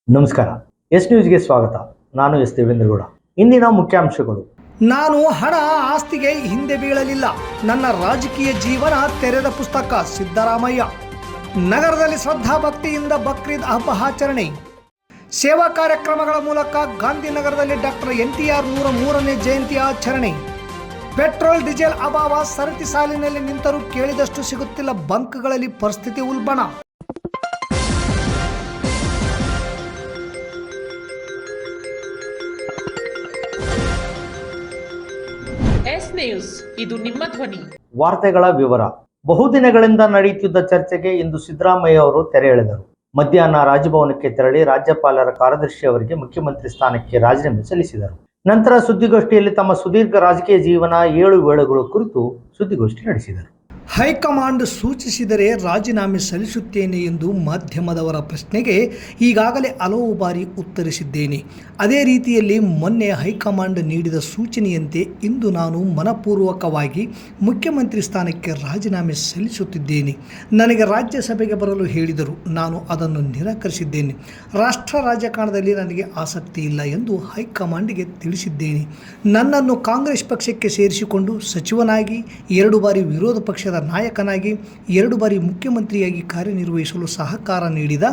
ನಮಸ್ಕಾರ. ಎಸ್ ನ್ಯೂಸ್ಗೆ ಸ್ವಾಗತ. ನಾನು ಎಸ್ ದೇವೇಂದ್ರಗೌಡ. ಇಂದಿನ ಮುಖ್ಯಾಂಶಗಳು. ನಾನು ಹಣ ಆಸ್ತಿಗೆ ಹಿಂದೆ ಬೀಳಲಿಲ್ಲ. ನನ್ನ ರಾಜಕೀಯ ಜೀವನ ತೆರೆದ ಪುಸ್ತಕ. ಸಿದ್ದರಾಮಯ್ಯ. ನಗರದಲ್ಲಿ ಶ್ರದ್ಧಾ ಭಕ್ತಿಯಿಂದ ಬಕ್ರೀದ್ ಹಬ್ಬ ಆಚರಣೆ. ಸೇವಾ ಕಾರ್ಯಕ್ರಮಗಳ ಮೂಲಕ ಗಾಂಧಿನಗರದಲ್ಲಿ ಡಾಕ್ಟರ್ NTR 103ನೇ ಜಯಂತಿ ಆಚರಣೆ. ಪೆಟ್ರೋಲ್ ಡೀಸೆಲ್ ಅಭಾವ. ಸರತಿ ಸಾಲಿನಲ್ಲಿ ನಿಂತರೂ ಕೇಳಿದಷ್ಟು ಸಿಗುತ್ತಿಲ್ಲ. ಬಂಕ್ಗಳಲ್ಲಿ ಪರಿಸ್ಥಿತಿ ಉಲ್ಬಣ. ಎಸ್ ನ್ಯೂಸ್, ಇದು ನಿಮ್ಮ ಧ್ವನಿ. ವಾರ್ತೆಗಳ ವಿವರ. ಬಹುದಿನಗಳಿಂದ ನಡೆಯುತ್ತಿದ್ದ ಚರ್ಚೆಗೆ ಇಂದು ಸಿದ್ದರಾಮಯ್ಯ ಅವರು ತೆರೆ ಎಳೆದರು. ಮಧ್ಯಾಹ್ನ ರಾಜಭವನಕ್ಕೆ ತೆರಳಿ ರಾಜ್ಯಪಾಲರ ಕಾರ್ಯದರ್ಶಿ ಅವರಿಗೆ ಮುಖ್ಯಮಂತ್ರಿ ಸ್ಥಾನಕ್ಕೆ ರಾಜೀನಾಮೆ ಸಲ್ಲಿಸಿದರು. ನಂತರ ಸುದ್ದಿಗೋಷ್ಠಿಯಲ್ಲಿ ತಮ್ಮ ಸುದೀರ್ಘ ರಾಜಕೀಯ ಜೀವನ 7 ವೇಳೆಗಳ ಕುರಿತು ಸುದ್ದಿಗೋಷ್ಠಿ ನಡೆಸಿದರು. ಹೈಕಮಾಂಡ್ ಸೂಚಿಸಿದರೆ ರಾಜೀನಾಮೆ ಸಲ್ಲಿಸುತ್ತೇನೆ ಎಂದು ಮಾಧ್ಯಮದವರ ಪ್ರಶ್ನೆಗೆ ಈಗಾಗಲೇ ಹಲವು ಬಾರಿ ಉತ್ತರಿಸಿದ್ದೇನೆ. ಅದೇ ರೀತಿಯಲ್ಲಿ ಮೊನ್ನೆ ಹೈಕಮಾಂಡ್ ನೀಡಿದ ಸೂಚನೆಯಂತೆ ಇಂದು ನಾನು ಮನಪೂರ್ವಕವಾಗಿ ಮುಖ್ಯಮಂತ್ರಿ ಸ್ಥಾನಕ್ಕೆ ರಾಜೀನಾಮೆ ಸಲ್ಲಿಸುತ್ತಿದ್ದೇನೆ. ನನಗೆ ರಾಜ್ಯಸಭೆಗೆ ಬರಲು ಹೇಳಿದರು. ನಾನು ಅದನ್ನು ನಿರಾಕರಿಸಿದ್ದೇನೆ. ರಾಷ್ಟ್ರ ರಾಜಕಾರಣದಲ್ಲಿ ನನಗೆ ಆಸಕ್ತಿ ಇಲ್ಲ ಎಂದು ಹೈಕಮಾಂಡ್ಗೆ ತಿಳಿಸಿದ್ದೇನೆ. ನನ್ನನ್ನು ಕಾಂಗ್ರೆಸ್ ಪಕ್ಷಕ್ಕೆ ಸೇರಿಸಿಕೊಂಡು ಸಚಿವನಾಗಿ 2 ಬಾರಿ ವಿರೋಧ ಪಕ್ಷದ ನಾಯಕನಾಗಿ 2 ಬಾರಿ ಮುಖ್ಯಮಂತ್ರಿಯಾಗಿ ಕಾರ್ಯನಿರ್ವಹಿಸಲು ಸಹಕಾರ ನೀಡಿದ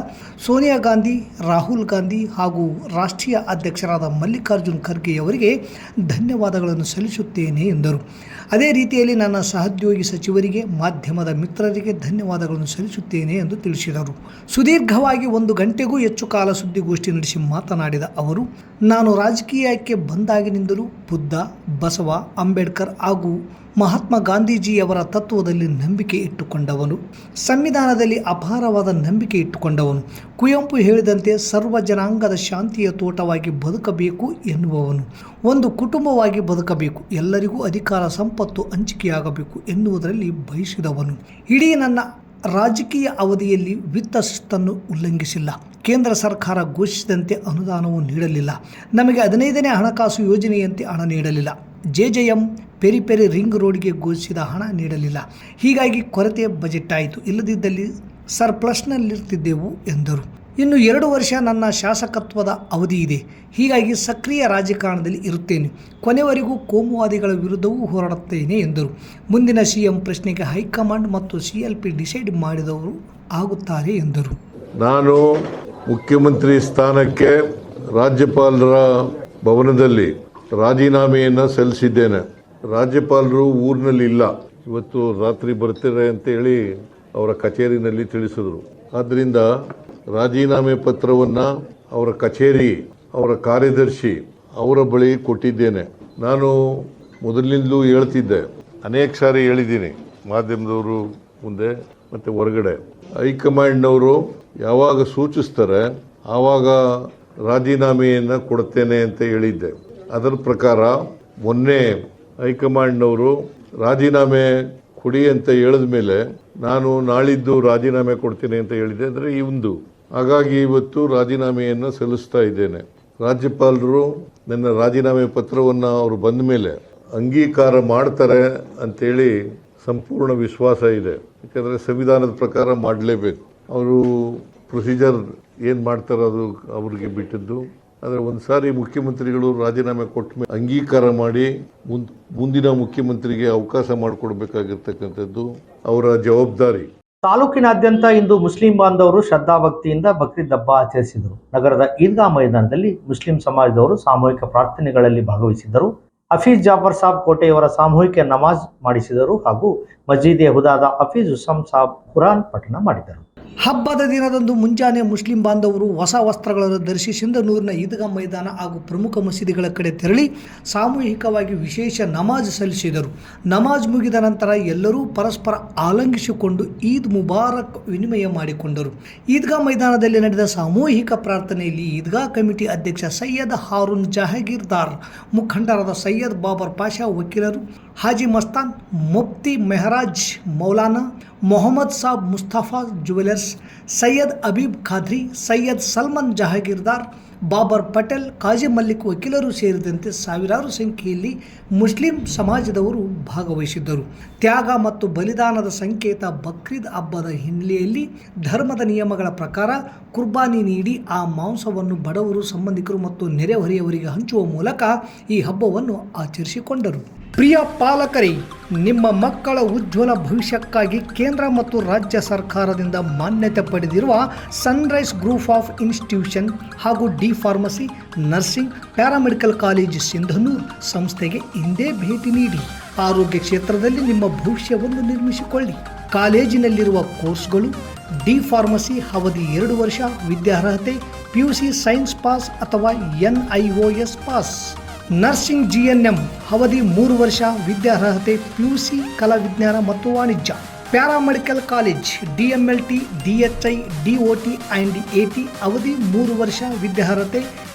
ಸೋನಿಯಾ ಗಾಂಧಿ, ರಾಹುಲ್ ಗಾಂಧಿ ಹಾಗೂ ರಾಷ್ಟ್ರೀಯ ಅಧ್ಯಕ್ಷರಾದ ಮಲ್ಲಿಕಾರ್ಜುನ್ ಖರ್ಗೆಯವರಿಗೆ ಧನ್ಯವಾದಗಳನ್ನು ಸಲ್ಲಿಸುತ್ತೇನೆ ಎಂದರು. ಅದೇ ರೀತಿಯಲ್ಲಿ ನನ್ನ ಸಹೋದ್ಯೋಗಿ ಸಚಿವರಿಗೆ, ಮಾಧ್ಯಮದ ಮಿತ್ರರಿಗೆ ಧನ್ಯವಾದಗಳನ್ನು ಸಲ್ಲಿಸುತ್ತೇನೆ ಎಂದು ತಿಳಿಸಿದರು. ಸುದೀರ್ಘವಾಗಿ 1 ಗಂಟೆಗೂ ಹೆಚ್ಚು ಕಾಲ ಸುದ್ದಿಗೋಷ್ಠಿ ನಡೆಸಿ ಮಾತನಾಡಿದ ಅವರು, ನಾನು ರಾಜಕೀಯಕ್ಕೆ ಬಂದಾಗಿನಿಂದಲೂ ಬುದ್ಧ, ಬಸವ, ಅಂಬೇಡ್ಕರ್ ಹಾಗೂ ಮಹಾತ್ಮ ಗಾಂಧೀಜಿಯವರ ತತ್ವದಲ್ಲಿ ನಂಬಿಕೆ ಇಟ್ಟುಕೊಂಡವನು. ಸಂವಿಧಾನದಲ್ಲಿ ಅಪಾರವಾದ ನಂಬಿಕೆ ಇಟ್ಟುಕೊಂಡವನು. ಕುವೆಂಪು ಹೇಳಿದಂತೆ ಸರ್ವ ಜನಾಂಗದ ಶಾಂತಿಯ ತೋಟವಾಗಿ ಬದುಕಬೇಕು ಎನ್ನುವವನು. ಒಂದು ಕುಟುಂಬವಾಗಿ ಬದುಕಬೇಕು, ಎಲ್ಲರಿಗೂ ಅಧಿಕಾರ ಸಂಪತ್ತು ಹಂಚಿಕೆಯಾಗಬೇಕು ಎನ್ನುವುದರಲ್ಲಿ ಬಯಸಿದವನು. ಇಡೀ ನನ್ನ ರಾಜಕೀಯ ಅವಧಿಯಲ್ಲಿ ವಿತ್ತ ಶಿಸ್ತನ್ನು ಉಲ್ಲಂಘಿಸಿಲ್ಲ. ಕೇಂದ್ರ ಸರ್ಕಾರ ಘೋಷಿಸಿದಂತೆ ಅನುದಾನವೂ ನೀಡಲಿಲ್ಲ. ನಮಗೆ 15ನೇ ಹಣಕಾಸು ಯೋಜನೆಯಂತೆ ಹಣ ನೀಡಲಿಲ್ಲ. JJM ಪೆರಿ ರಿಂಗ್ ರೋಡ್ಗೆ ಘೋಷಿಸಿದ ಹಣ ನೀಡಲಿಲ್ಲ. ಹೀಗಾಗಿ ಕೊರತೆ ಬಜೆಟ್ ಆಯಿತು. ಇಲ್ಲದಿದ್ದಲ್ಲಿ ಸರ್ಪ್ಲಸ್ನಲ್ಲಿರ್ತಿದ್ದೆವು ಎಂದರು. ಇನ್ನು 2 ವರ್ಷ ನನ್ನ ಶಾಸಕತ್ವದ ಅವಧಿ ಇದೆ. ಹೀಗಾಗಿ ಸಕ್ರಿಯ ರಾಜಕಾರಣದಲ್ಲಿ ಇರುತ್ತೇನೆ. ಕೊನೆವರೆಗೂ ಕೋಮುವಾದಿಗಳ ವಿರುದ್ಧವೂ ಹೋರಾಡುತ್ತೇನೆ ಎಂದರು. ಮುಂದಿನ CM ಪ್ರಶ್ನೆಗೆ ಹೈಕಮಾಂಡ್ ಮತ್ತು CLP ಡಿಸೈಡ್ ಮಾಡಿದವರು ಆಗುತ್ತಾರೆ ಎಂದರು. ನಾನು ಮುಖ್ಯಮಂತ್ರಿ ಸ್ಥಾನಕ್ಕೆ ರಾಜ್ಯಪಾಲರ ಭವನದಲ್ಲಿ ರಾಜೀನಾಮೆಯನ್ನು ಸಲ್ಲಿಸಿದ್ದೇನೆ. ರಾಜ್ಯಪಾಲರು ಊರಿನಲ್ಲಿ ಇಲ್ಲ, ಇವತ್ತು ರಾತ್ರಿ ಬರ್ತಾರೆ ಅಂತೇಳಿ ಅವರ ಕಚೇರಿನಲ್ಲಿ ತಿಳಿಸಿದರು. ಆದ್ದರಿಂದ ರಾಜೀನಾಮೆ ಪತ್ರವನ್ನು ಅವರ ಕಚೇರಿ, ಅವರ ಕಾರ್ಯದರ್ಶಿ ಅವರ ಬಳಿ ಕೊಟ್ಟಿದ್ದೇನೆ. ನಾನು ಮೊದಲಿನಿಂದಲೂ ಹೇಳ್ತಿದ್ದೆ, ಅನೇಕ ಸಾರಿ ಹೇಳಿದ್ದೀನಿ ಮಾಧ್ಯಮದವರು ಮುಂದೆ ಮತ್ತು ಹೊರಗಡೆ. ಹೈಕಮಾಂಡ್ನವರು ಯಾವಾಗ ಸೂಚಿಸ್ತಾರೆ ಆವಾಗ ರಾಜೀನಾಮೆಯನ್ನು ಕೊಡ್ತೇನೆ ಅಂತ ಹೇಳಿದ್ದೆ. ಅದರ ಪ್ರಕಾರ ಮೊನ್ನೆ ಹೈಕಮಾಂಡ್ನವರು ರಾಜೀನಾಮೆ ಕೊಡಿ ಅಂತ ಹೇಳಿದ ಮೇಲೆ ನಾನು ನಾಳಿದ್ದು ರಾಜೀನಾಮೆ ಕೊಡ್ತೀನಿ ಅಂತ ಹೇಳಿದೆ. ಅಂದರೆ ಇಂದು, ಹಾಗಾಗಿ ಇವತ್ತು ರಾಜೀನಾಮೆಯನ್ನು ಸಲ್ಲಿಸ್ತಾ ಇದ್ದೇನೆ. ರಾಜ್ಯಪಾಲರು ನನ್ನ ರಾಜೀನಾಮೆ ಪತ್ರವನ್ನು ಅವರು ಬಂದ ಮೇಲೆ ಅಂಗೀಕಾರ ಮಾಡ್ತಾರೆ ಅಂತೇಳಿ ಸಂಪೂರ್ಣ ವಿಶ್ವಾಸ ಇದೆ. ಯಾಕಂದರೆ ಸಂವಿಧಾನದ ಪ್ರಕಾರ ಮಾಡಲೇಬೇಕು. ಅವರು ಪ್ರೊಸೀಜರ್ ಏನು ಮಾಡ್ತಾರೆ ಅದು ಅವ್ರಿಗೆ ಬಿಟ್ಟಿದ್ದು. ಆದರೆ ಒಂದು ಸಾರಿ ಮುಖ್ಯಮಂತ್ರಿಗಳು ರಾಜೀನಾಮೆ ಕೊಟ್ಟ ಮೇಲೆ ಅಂಗೀಕಾರ ಮಾಡಿ ಮುಂದಿನ ಮುಖ್ಯಮಂತ್ರಿಗೆ ಅವಕಾಶ ಮಾಡಿಕೊಡ್ಬೇಕಾಗಿರ್ತಕ್ಕಂಥದ್ದು ಅವರ ಜವಾಬ್ದಾರಿ. ತಾಲೂಕಿನಾದ್ಯಂತ ಇಂದು ಮುಸ್ಲಿಂ ಬಾಂಧವರು ಶ್ರದ್ಧಾಭಕ್ತಿಯಿಂದ ಬಕ್ರೀದ್ ಹಬ್ಬ ಆಚರಿಸಿದರು. ನಗರದ ಈದ್ಗಾ ಮೈದಾನದಲ್ಲಿ ಮುಸ್ಲಿಂ ಸಮಾಜದವರು ಸಾಮೂಹಿಕ ಪ್ರಾರ್ಥನೆಗಳಲ್ಲಿ ಭಾಗವಹಿಸಿದ್ದರು. ಹಫೀಜ್ ಜಾಫರ್ ಸಾಬ್ ಕೋಟೆಯವರ ಸಾಮೂಹಿಕ ನಮಾಜ್ ಮಾಡಿಸಿದರು ಹಾಗೂ ಮಸ್ಜಿದ್ ಹುದಾದ ಹಫೀಜ್ ಹುಸಮ್ ಸಾಬ್ ಕುರಾನ್ ಪಠಣ ಮಾಡಿದರು. ಹಬ್ಬದ ದಿನದಂದು ಮುಂಜಾನೆ ಮುಸ್ಲಿಂ ಬಾಂಧವರು ಹೊಸ ವಸ್ತ್ರಗಳನ್ನು ಧರಿಸಿ ಸಿಂಧನೂರಿನ ಈದ್ಗಾ ಮೈದಾನ ಹಾಗೂ ಪ್ರಮುಖ ಮಸೀದಿಗಳ ಕಡೆ ತೆರಳಿ ಸಾಮೂಹಿಕವಾಗಿ ವಿಶೇಷ ನಮಾಜ್ ಸಲ್ಲಿಸಿದರು. ನಮಾಜ್ ಮುಗಿದ ನಂತರ ಎಲ್ಲರೂ ಪರಸ್ಪರ ಆಲಿಂಗಿಸಿಕೊಂಡು ಈದ್ ಮುಬಾರಕ್ ವಿನಿಮಯ ಮಾಡಿಕೊಂಡರು. ಈದ್ಗಾ ಮೈದಾನದಲ್ಲಿ ನಡೆದ ಸಾಮೂಹಿಕ ಪ್ರಾರ್ಥನೆಯಲ್ಲಿ ಈದ್ಗಾ ಕಮಿಟಿ ಅಧ್ಯಕ್ಷ ಸೈಯದ್ ಹಾರೂನ್ ಜಹಾಗೀರ್ದಾರ್, ಮುಖಂಡರಾದ ಸೈಯದ್ ಬಾಬರ್ ಪಾಷಾ, ವಕೀಲರು ಹಾಜಿ ಮಸ್ತಾನ್, ಮುಫ್ತಿ ಮೆಹರಾಜ್ ಮೌಲಾನಾ, ಮೊಹಮ್ಮದ್ ಸಾಬ್ ಮುಸ್ತಫಾ ಜುವೆಲರ್ಸ್, ಸೈಯದ್ ಅಬೀಬ್ ಖಾದ್ರಿ, ಸೈಯದ್ ಸಲ್ಮಾನ್ ಜಹಾಗೀರ್ದಾರ್, ಬಾಬರ್ ಪಟೇಲ್, ಕಾಜಿ ಮಲ್ಲಿಕ್ ವಕೀಲರು ಸೇರಿದಂತೆ ಸಾವಿರಾರು ಸಂಖ್ಯೆಯಲ್ಲಿ ಮುಸ್ಲಿಂ ಸಮಾಜದವರು ಭಾಗವಹಿಸಿದ್ದರು. ತ್ಯಾಗ ಮತ್ತು ಬಲಿದಾನದ ಸಂಕೇತ ಬಕ್ರೀದ್ ಹಬ್ಬದ ಹಿನ್ನೆಲೆಯಲ್ಲಿ ಧರ್ಮದ ನಿಯಮಗಳ ಪ್ರಕಾರ ಕುರ್ಬಾನಿ ನೀಡಿ ಆ ಮಾಂಸವನ್ನು ಬಡವರು, ಸಂಬಂಧಿಕರು ಮತ್ತು ನೆರೆಹೊರೆಯವರಿಗೆ ಹಂಚುವ ಮೂಲಕ ಈ ಹಬ್ಬವನ್ನು ಆಚರಿಸಿಕೊಂಡರು. ಪ್ರಿಯ ಪಾಲಕರೇ, ನಿಮ್ಮ ಮಕ್ಕಳ ಉಜ್ವಲ ಭವಿಷ್ಯಕ್ಕಾಗಿ ಕೇಂದ್ರ ಮತ್ತು ರಾಜ್ಯ ಸರ್ಕಾರದಿಂದ ಮಾನ್ಯತೆ ಪಡೆದಿರುವ ಸನ್ರೈಸ್ ಗ್ರೂಪ್ ಆಫ್ ಇನ್ಸ್ಟಿಟ್ಯೂಷನ್ ಹಾಗೂ D pharmacy, nursing, paramedical college Sindhanur ಸಂಸ್ಥೆಗೆ ಇಂದೇ ಭೇಟಿ ನೀಡಿ ಆರೋಗ್ಯ ಕ್ಷೇತ್ರದಲ್ಲಿ ನಿಮ್ಮ ಭವಿಷ್ಯವನ್ನು ನಿರ್ಮಿಸಿಕೊಳ್ಳಿ. ಕಾಲೇಜಿನಲ್ಲಿರುವ ಕೋರ್ಸ್ಗಳು: ಡಿ ಫಾರ್ಮಸಿ ಅವಧಿ 2 ವರ್ಷ, ವಿದ್ಯಾರ್ಹತೆ PUC ಸೈನ್ಸ್ ಪಾಸ್ ಅಥವಾ NIOS ಪಾಸ್. ನರ್ಸಿಂಗ್ GNM ಅವಧಿ 3 ವರ್ಷ, ವಿದ್ಯಾರ್ಹತೆ PUC ಕಲಾ ವಿಜ್ಞಾನ ಮತ್ತು ವಾಣಿಜ್ಯ. Paramedical college DMLT, DHI, DOT and AT ಅವಧಿ 3 ವರ್ಷ, ವಿದ್ಯಾರ್ಹತೆ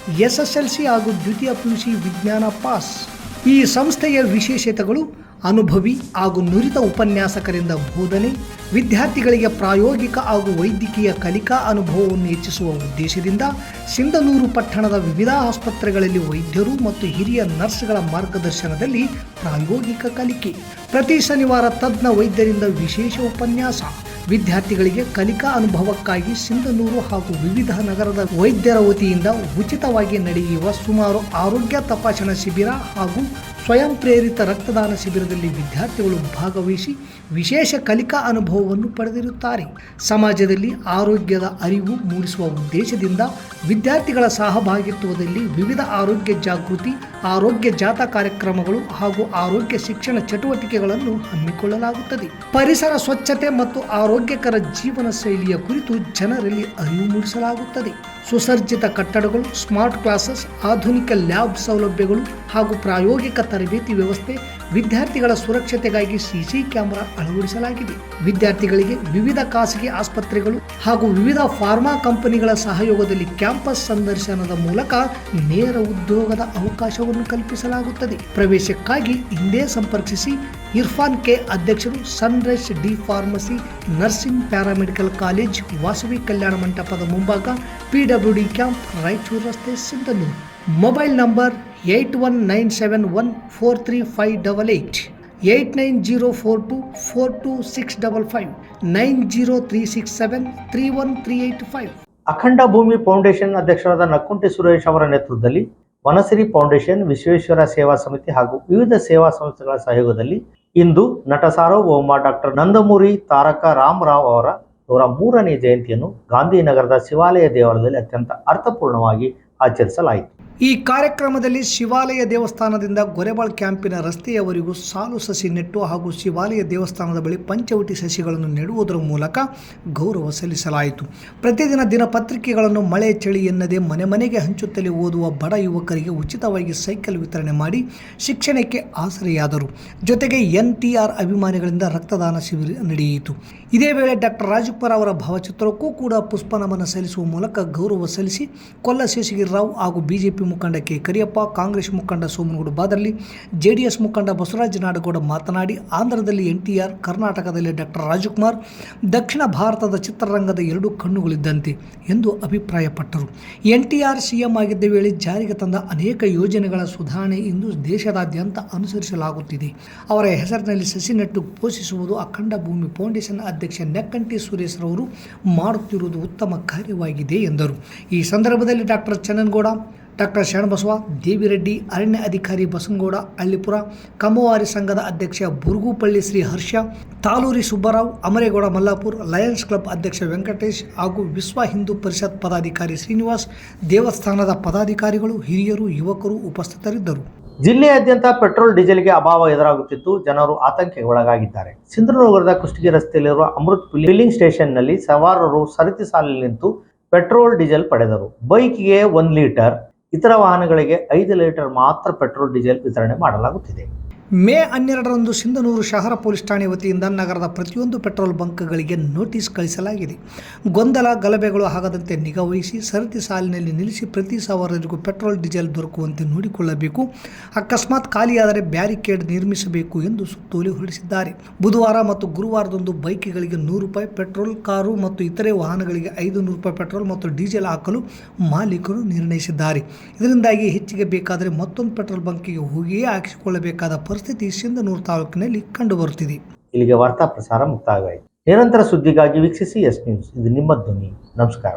SSLC ಹಾಗೂ ದ್ವಿತೀಯ PUC ವಿಜ್ಞಾನ ಪಾಸ್. ಈ ಸಂಸ್ಥೆಯ ವಿಶೇಷತೆಗಳು: ಅನುಭವಿ ಹಾಗೂ ನುರಿತ ಉಪನ್ಯಾಸಕರಿಂದ ಬೋಧನೆ, ವಿದ್ಯಾರ್ಥಿಗಳಿಗೆ ಪ್ರಾಯೋಗಿಕ ಹಾಗೂ ವೈದ್ಯಕೀಯ ಕಲಿಕಾ ಅನುಭವವನ್ನು ಹೆಚ್ಚಿಸುವ ಉದ್ದೇಶದಿಂದ ಸಿಂಧನೂರು ಪಟ್ಟಣದ ವಿವಿಧ ಆಸ್ಪತ್ರೆಗಳಲ್ಲಿ ವೈದ್ಯರು ಮತ್ತು ಹಿರಿಯ ನರ್ಸ್ಗಳ ಮಾರ್ಗದರ್ಶನದಲ್ಲಿ ಪ್ರಾಯೋಗಿಕ ಕಲಿಕೆ. ಪ್ರತಿ ಶನಿವಾರ ತಜ್ಞ ವೈದ್ಯರಿಂದ ವಿಶೇಷ ಉಪನ್ಯಾಸ. ವಿದ್ಯಾರ್ಥಿಗಳಿಗೆ ಕಲಿಕಾ ಅನುಭವಕ್ಕಾಗಿ ಸಿಂಧನೂರು ಹಾಗೂ ವಿವಿಧ ನಗರದ ವೈದ್ಯರ ವತಿಯಿಂದ ಉಚಿತವಾಗಿ ನಡೆಯುವ ಸುಮಾರು ಆರೋಗ್ಯ ತಪಾಸಣಾ ಶಿಬಿರ ಹಾಗೂ ಸ್ವಯಂ ಪ್ರೇರಿತ ರಕ್ತದಾನ ಶಿಬಿರದಲ್ಲಿ ವಿದ್ಯಾರ್ಥಿಗಳು ಭಾಗವಹಿಸಿ ವಿಶೇಷ ಕಲಿಕಾ ಅನುಭವವನ್ನು ಪಡೆದಿರುತ್ತಾರೆ. ಸಮಾಜದಲ್ಲಿ ಆರೋಗ್ಯದ ಅರಿವು ಮೂಡಿಸುವ ಉದ್ದೇಶದಿಂದ ವಿದ್ಯಾರ್ಥಿಗಳ ಸಹಭಾಗಿತ್ವದಲ್ಲಿ ವಿವಿಧ ಆರೋಗ್ಯ ಜಾಗೃತಿ, ಆರೋಗ್ಯ ಜಾಥಾ ಕಾರ್ಯಕ್ರಮಗಳು ಹಾಗೂ ಆರೋಗ್ಯ ಶಿಕ್ಷಣ ಚಟುವಟಿಕೆಗಳನ್ನು ಹಮ್ಮಿಕೊಳ್ಳಲಾಗುತ್ತದೆ. ಪರಿಸರ ಸ್ವಚ್ಛತೆ ಮತ್ತು ಆರೋಗ್ಯಕರ ಜೀವನ ಶೈಲಿಯ ಕುರಿತು ಜನರಲ್ಲಿ ಅರಿವು ಮೂಡಿಸಲಾಗುತ್ತದೆ. ಸುಸಜ್ಜಿತ ಕಟ್ಟಡಗಳು, ಸ್ಮಾರ್ಟ್ ಕ್ಲಾಸಸ್, ಆಧುನಿಕ ಲ್ಯಾಬ್ ಸೌಲಭ್ಯಗಳು ಹಾಗೂ ಪ್ರಾಯೋಗಿಕ ತರಬೇತಿ ವ್ಯವಸ್ಥೆ. ವಿದ್ಯಾರ್ಥಿಗಳ ಸುರಕ್ಷತೆಗಾಗಿ CC ಕ್ಯಾಮೆರಾ ಅಳವಡಿಸಲಾಗಿದೆ. ವಿದ್ಯಾರ್ಥಿಗಳಿಗೆ ವಿವಿಧ ಖಾಸಗಿ ಆಸ್ಪತ್ರೆಗಳು ಹಾಗೂ ವಿವಿಧ ಫಾರ್ಮಾ ಕಂಪನಿಗಳ ಸಹಯೋಗದಲ್ಲಿ ಕ್ಯಾಂಪಸ್ ಸಂದರ್ಶನದ ಮೂಲಕ ನೇರ ಉದ್ಯೋಗದ ಅವಕಾಶವನ್ನು ಕಲ್ಪಿಸಲಾಗುತ್ತದೆ. ಪ್ರವೇಶಕ್ಕಾಗಿ ಹಿಂದೆ ಸಂಪರ್ಕಿಸಿ. ಇರ್ಫಾನ್ K, ಅಧ್ಯಕ್ಷರು, sunrise D pharmacy, nursing, paramedical college, Vasavi ಕಲ್ಯಾಣ ಮಂಟಪದ ಮುಂಭಾಗ, PWD ಕ್ಯಾಂಪ್, ರಾಯಚೂರು ರಸ್ತೆ, ಸಿಂಧನೂರು. Mobile number 8197143588, 8904242655, 90367313885. ಅಖಂಡ ಭೂಮಿ ಫೌಂಡೇಶನ್ ಅಧ್ಯಕ್ಷರಾದ ನಕ್ಕುಂಟೆ ಸುರೇಶ್ ಅವರ ನೇತೃತ್ವದಲ್ಲಿ ವನಸಿರಿ ಫೌಂಡೇಶನ್, ವಿಶ್ವೇಶ್ವರ ಸೇವಾ ಸಮಿತಿ ಹಾಗೂ ವಿವಿಧ ಸೇವಾ ಸಂಸ್ಥೆಗಳ ಸಹಯೋಗದಲ್ಲಿ ಇಂದು ನಟ ಸಾರ್ವಭೌಮ ಡಾಕ್ಟರ್ ನಂದಮೂರಿ ತಾರಕ ರಾಮರಾವ್ ಅವರ 103ನೇ ಜಯಂತಿಯನ್ನು ಗಾಂಧಿನಗರದ ಶಿವಾಲಯ ದೇವಾಲಯದಲ್ಲಿ ಅತ್ಯಂತ ಅರ್ಥಪೂರ್ಣವಾಗಿ ಆಚರಿಸಲಾಯಿತು. ಈ ಕಾರ್ಯಕ್ರಮದಲ್ಲಿ ಶಿವಾಲಯ ದೇವಸ್ಥಾನದಿಂದ ಗೊರೆಬಾಳ್ ಕ್ಯಾಂಪಿನ ರಸ್ತೆಯವರೆಗೂ ಸಾಲು ಸಸಿ ನೆಟ್ಟು ಹಾಗೂ ಶಿವಾಲಯ ದೇವಸ್ಥಾನದ ಬಳಿ ಪಂಚವಟಿ ಸಸಿಗಳನ್ನು ನೆಡುವುದರ ಮೂಲಕ ಗೌರವ ಸಲ್ಲಿಸಲಾಯಿತು. ಪ್ರತಿದಿನ ದಿನಪತ್ರಿಕೆಗಳನ್ನು ಮಳೆ ಚಳಿ ಎನ್ನದೆ ಮನೆ ಮನೆಗೆ ಹಂಚುತ್ತಲೇ ಓದುವ ಬಡ ಯುವಕರಿಗೆ ಉಚಿತವಾಗಿ ಸೈಕಲ್ ವಿತರಣೆ ಮಾಡಿ ಶಿಕ್ಷಣಕ್ಕೆ ಆಸರೆಯಾದರು. ಜೊತೆಗೆ NTR ಅಭಿಮಾನಿಗಳಿಂದ ರಕ್ತದಾನ ಶಿಬಿರ ನಡೆಯಿತು. ಇದೇ ವೇಳೆ ಡಾಕ್ಟರ್ ರಾಜ್ಕುಮಾರ್ ಅವರ ಭಾವಚಿತ್ರಕ್ಕೂ ಕೂಡ ಪುಷ್ಪನಮನ ಸಲ್ಲಿಸುವ ಮೂಲಕ ಗೌರವ ಸಲ್ಲಿಸಿ ಕೊಲ್ಲ ಶೇಷಗಿರಿರಾವ್ ಹಾಗೂ ಬಿಜೆಪಿ ಮುಖಂಡ ಕೆ ಕರಿಯಪ್ಪ, ಕಾಂಗ್ರೆಸ್ ಮುಖಂಡ ಸೋಮನಗೌಡ ಬಾದರ್ಲಿ, JDS ಮುಖಂಡ ಬಸವರಾಜ ನಾಡಗೌಡ ಮಾತನಾಡಿ, ಆಂಧ್ರದಲ್ಲಿ NTR, ಕರ್ನಾಟಕದಲ್ಲಿ ಡಾಕ್ಟರ್ ರಾಜ್ಕುಮಾರ್ ದಕ್ಷಿಣ ಭಾರತದ ಚಿತ್ರರಂಗದ 2 ಕಣ್ಣುಗಳಿದ್ದಂತೆ ಎಂದು ಅಭಿಪ್ರಾಯಪಟ್ಟರು. NTR CM ಆಗಿದ್ದ ವೇಳೆ ಜಾರಿಗೆ ತಂದ ಅನೇಕ ಯೋಜನೆಗಳ ಸುಧಾರಣೆ ಇಂದು ದೇಶದಾದ್ಯಂತ ಅನುಸರಿಸಲಾಗುತ್ತಿದೆ. ಅವರ ಹೆಸರಿನಲ್ಲಿ ಸಸಿ ನೆಟ್ಟು ಪೋಷಿಸುವುದು ಅಖಂಡ ಭೂಮಿ ಫೌಂಡೇಶನ್ ಅಧ್ಯಕ್ಷ ನಕ್ಕುಂಟೆ ಸುರೇಶ್ ರವರು ಮಾಡುತ್ತಿರುವುದು ಉತ್ತಮ ಕಾರ್ಯವಾಗಿದೆ ಎಂದರು. ಈ ಸಂದರ್ಭದಲ್ಲಿ ಡಾಕ್ಟರ್ ಚನ್ನನಗೌಡ, ಡಾಕ್ಟರ್ ಶರಣಬಸವ, ದೇವಿರೆಡ್ಡಿ, ಅರಣ್ಯ ಅಧಿಕಾರಿ ಬಸನಗೌಡ ಹಳ್ಳಿಪುರ, ಕಮ್ಮವಾರಿ ಸಂಘದ ಅಧ್ಯಕ್ಷ ಬುರುಗುಪಳ್ಳಿ ಶ್ರೀ ಹರ್ಷ, ತಾಲೂರಿ ಸುಬ್ಬರಾವ್, ಅಮರೇಗೌಡ ಮಲ್ಲಾಪುರ್, ಲಯನ್ಸ್ ಕ್ಲಬ್ ಅಧ್ಯಕ್ಷ ವೆಂಕಟೇಶ್ ಹಾಗೂ ವಿಶ್ವ ಹಿಂದೂ ಪರಿಷತ್ ಪದಾಧಿಕಾರಿ ಶ್ರೀನಿವಾಸ್, ದೇವಸ್ಥಾನದ ಪದಾಧಿಕಾರಿಗಳು, ಹಿರಿಯರು, ಯುವಕರು ಉಪಸ್ಥಿತರಿದ್ದರು. ಜಿಲ್ಲೆಯಾದ್ಯಂತ ಪೆಟ್ರೋಲ್ ಡೀಸೆಲ್ಗೆ ಅಭಾವ ಎದುರಾಗುತ್ತಿದ್ದು ಜನರು ಆತಂಕಕ್ಕೆ ಒಳಗಾಗಿದ್ದಾರೆ. ಸಿಂಧನೂರು ನಗರದ ಕುಷ್ಟಗಿ ರಸ್ತೆಯಲ್ಲಿರುವ ಅಮೃತ್ ಫಿಲ್ಲಿಂಗ್ ಸ್ಟೇಷನ್ನಲ್ಲಿ ಸವಾರರು ಸರತಿ ಸಾಲಿನಲ್ಲಿ ನಿಂತು ಪೆಟ್ರೋಲ್ ಡೀಸೆಲ್ ಪಡೆದರು. ಬೈಕ್ಗೆ 1 ಲೀಟರ್, ಇತರ ವಾಹನಗಳಿಗೆ 5 ಲೀಟರ್ ಮಾತ್ರ ಪೆಟ್ರೋಲ್ ಡೀಸೆಲ್ ವಿತರಣೆ ಮಾಡಲಾಗುತ್ತಿದೆ. ಮೇ 12ರಂದು ಸಿಂಧನೂರು ಶಹರ ಪೊಲೀಸ್ ಠಾಣೆ ವತಿಯಿಂದ ನಗರದ ಪ್ರತಿಯೊಂದು ಪೆಟ್ರೋಲ್ ಬಂಕ್ಗಳಿಗೆ ನೋಟಿಸ್ ಕಳಿಸಲಾಗಿದೆ. ಗೊಂದಲ ಗಲಭೆಗಳು ಆಗದಂತೆ ನಿಗಾವಹಿಸಿ ಸರತಿ ಸಾಲಿನಲ್ಲಿ ನಿಲ್ಲಿಸಿ ಪ್ರತಿ ಸವಾರರಿಗೂ ಪೆಟ್ರೋಲ್ ಡೀಸೆಲ್ ದೊರಕುವಂತೆ ನೋಡಿಕೊಳ್ಳಬೇಕು. ಅಕಸ್ಮಾತ್ ಖಾಲಿಯಾದರೆ ಬ್ಯಾರಿಕೇಡ್ ನಿರ್ಮಿಸಬೇಕು ಎಂದು ಸುತ್ತೋಲೆ ಹೊರಡಿಸಿದ್ದಾರೆ. ಬುಧವಾರ ಮತ್ತು ಗುರುವಾರದಂದು ಬೈಕ್ಗಳಿಗೆ ₹100 ಪೆಟ್ರೋಲ್, ಕಾರು ಮತ್ತು ಇತರೆ ವಾಹನಗಳಿಗೆ ₹500 ಪೆಟ್ರೋಲ್ ಮತ್ತು ಡೀಸೆಲ್ ಹಾಕಲು ಮಾಲೀಕರು ನಿರ್ಣಯಿಸಿದ್ದಾರೆ. ಇದರಿಂದಾಗಿ ಹೆಚ್ಚಿಗೆ ಬೇಕಾದರೆ ಮತ್ತೊಂದು ಪೆಟ್ರೋಲ್ ಬಂಕಿಗೆ ಹೋಗಿಯೇ ಹಾಕಿಸಿಕೊಳ್ಳಬೇಕಾದ ಪರಿಸ್ಥಿತಿ ಸಿಂಧನೂರು ತಾಲೂಕಿನಲ್ಲಿ ಕಂಡುಬರುತ್ತಿದೆ. ಇಲ್ಲಿಗೆ ವಾರ್ತಾ ಪ್ರಸಾರ ಮುಕ್ತಾಯವಾಯಿತು. ನಿರಂತರ ಸುದ್ದಿಗಾಗಿ ವೀಕ್ಷಿಸಿ ಎಸ್ ನ್ಯೂಸ್. ಇದು ನಿಮ್ಮ ಧ್ವನಿ. ನಮಸ್ಕಾರ.